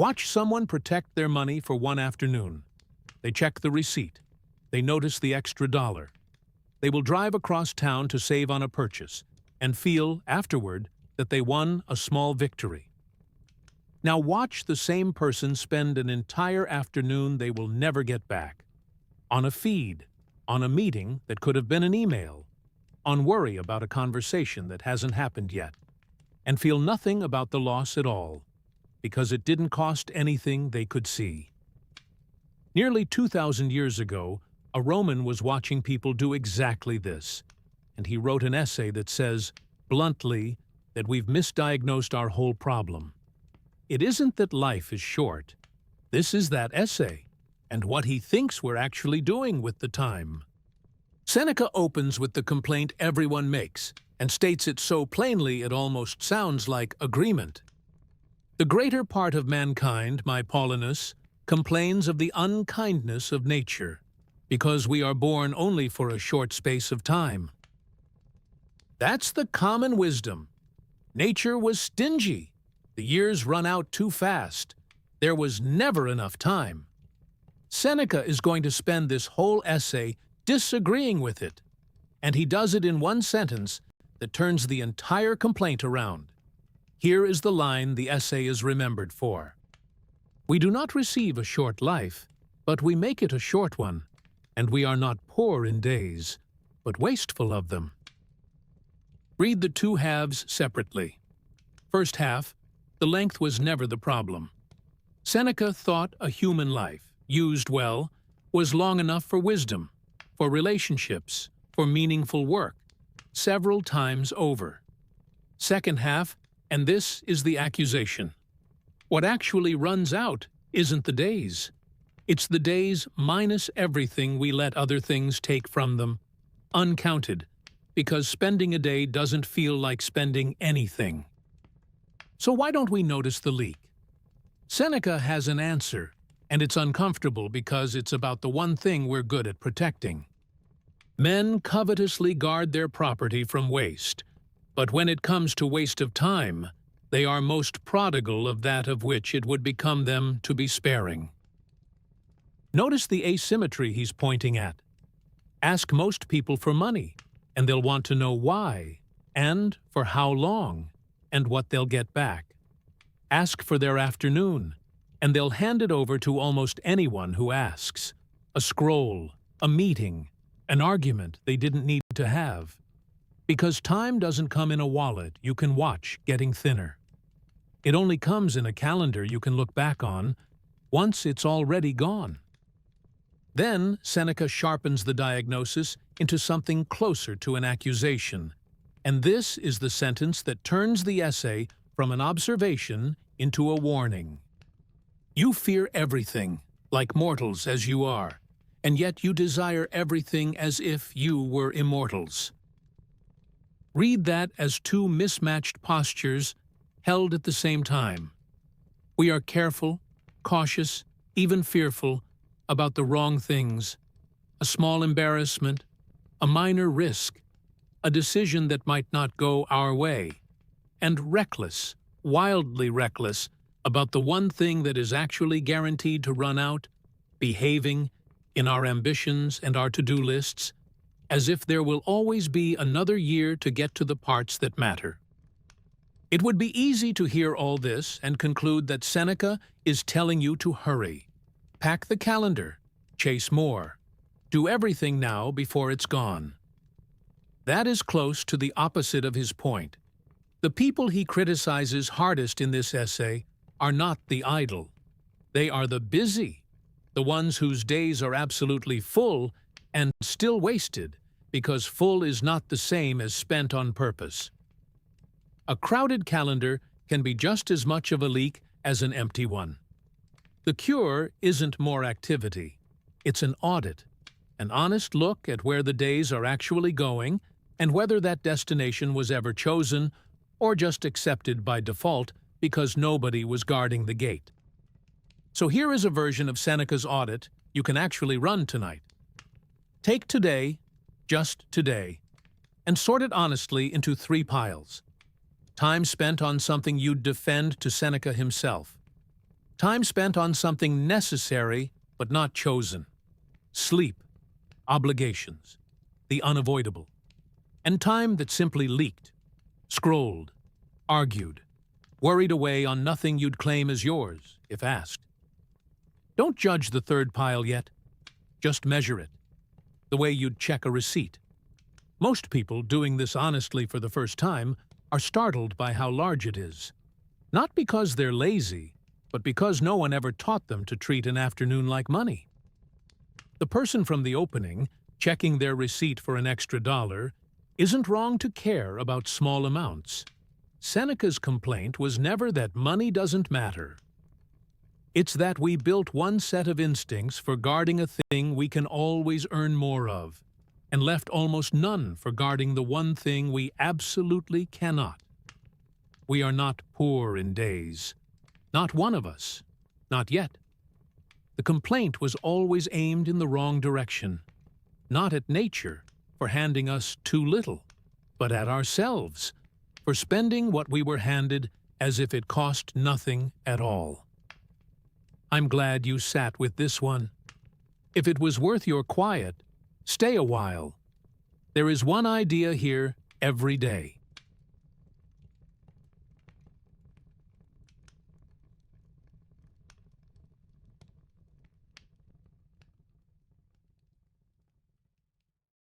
Watch someone protect their money for one afternoon. They check the receipt. They notice the extra $1. They will drive across town to save on a purchase and feel, afterward, that they won a small victory. Now watch the same person spend an entire afternoon they will never get back. On a feed, on a meeting that could have been an email, on worry about a conversation that hasn't happened yet, and feel nothing about the loss at all, because it didn't cost anything they could see. Nearly 2,000 years ago, a Roman was watching people do exactly this, and he wrote an essay that says, bluntly, that we've misdiagnosed our whole problem. It isn't that life is short. This is that essay, and what he thinks we're actually doing with the time. Seneca opens with the complaint everyone makes, and states it so plainly it almost sounds like agreement. The greater part of mankind, my Paulinus, complains of the unkindness of nature, because we are born only for a short space of time. That's the common wisdom. Nature was stingy. The years run out too fast. There was never enough time. Seneca is going to spend this whole essay disagreeing with it, and he does it in one sentence that turns the entire complaint around. Here is the line the essay is remembered for. We do not receive a short life, but we make it a short one, and we are not poor in days, but wasteful of them. Read the two halves separately. First half, the length was never the problem. Seneca thought a human life, used well, was long enough for wisdom, for relationships, for meaningful work, several times over. Second half, and this is the accusation. What actually runs out isn't the days. It's the days minus everything we let other things take from them, uncounted, because spending a day doesn't feel like spending anything. So why don't we notice the leak? Seneca has an answer, and it's uncomfortable because it's about the one thing we're good at protecting. Men covetously guard their property from waste, but when it comes to waste of time, they are most prodigal of that of which it would become them to be sparing. Notice the asymmetry he's pointing at. Ask most people for money, and they'll want to know why, and for how long, and what they'll get back. Ask for their afternoon, and they'll hand it over to almost anyone who asks. A scroll, a meeting, an argument they didn't need to have. Because time doesn't come in a wallet you can watch getting thinner. It only comes in a calendar you can look back on once it's already gone. Then Seneca sharpens the diagnosis into something closer to an accusation, and this is the sentence that turns the essay from an observation into a warning. You fear everything, like mortals as you are, and yet you desire everything as if you were immortals. Read that as two mismatched postures held at the same time. We are careful, cautious, even fearful about the wrong things, a small embarrassment, a minor risk, a decision that might not go our way, and reckless, wildly reckless, about the one thing that is actually guaranteed to run out, behaving, in our ambitions and our to-do lists, as if there will always be another year to get to the parts that matter. It would be easy to hear all this and conclude that Seneca is telling you to hurry. Pack the calendar, chase more, do everything now before it's gone. That is close to the opposite of his point. The people he criticizes hardest in this essay are not the idle. They are the busy, the ones whose days are absolutely full and still wasted, because full is not the same as spent on purpose. A crowded calendar can be just as much of a leak as an empty one. The cure isn't more activity. It's an audit, an honest look at where the days are actually going and whether that destination was ever chosen or just accepted by default because nobody was guarding the gate. So here is a version of Seneca's audit you can actually run tonight. Take today, just today, and sort it honestly into 3 piles. Time spent on something you'd defend to Seneca himself. Time spent on something necessary but not chosen. Sleep, obligations, the unavoidable. And time that simply leaked, scrolled, argued, worried away on nothing you'd claim as yours, if asked. Don't judge the third pile yet. Just measure it, the way you'd check a receipt. Most people doing this honestly for the first time are startled by how large it is. Not because they're lazy, but because no one ever taught them to treat an afternoon like money. The person from the opening, checking their receipt for an extra $1, isn't wrong to care about small amounts. Seneca's complaint was never that money doesn't matter. It's that we built one set of instincts for guarding a thing we can always earn more of, and left almost none for guarding the one thing we absolutely cannot. We are not poor in days. Not one of us. Not yet. The complaint was always aimed in the wrong direction. Not at nature, for handing us too little, but at ourselves, for spending what we were handed as if it cost nothing at all. I'm glad you sat with this one. If it was worth your quiet, stay a while. There is one idea here every day.